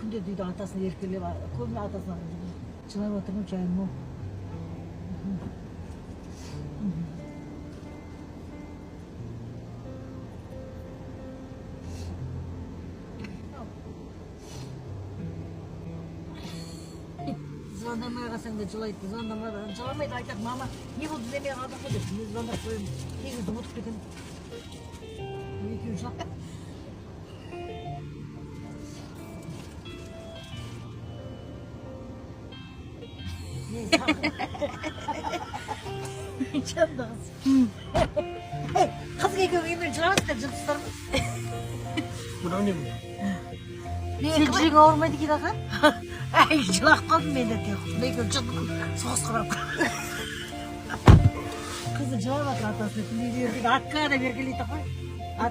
күнде дейді атасын еркелеп, көбіне атасына жылап отырмын жайым ол. Звондамай қалсаң да жылайды, жыламайды, айтады, мама, не болды демей қалдың ғой деп, мен звондап қоямын, негізді ұмытып кетемін. Екеуі жылап. Canım. Kız geliyor yemin çıramaz da cıpslarım. Bu ne bu? Ne kılıcın olmadı ki daha? Ay çılak kaldım ben de diyor. Ne gör çıktım sos kırak. Kızı cevap atlasın. Ne diyor ki hakkı da bir geldi tabii.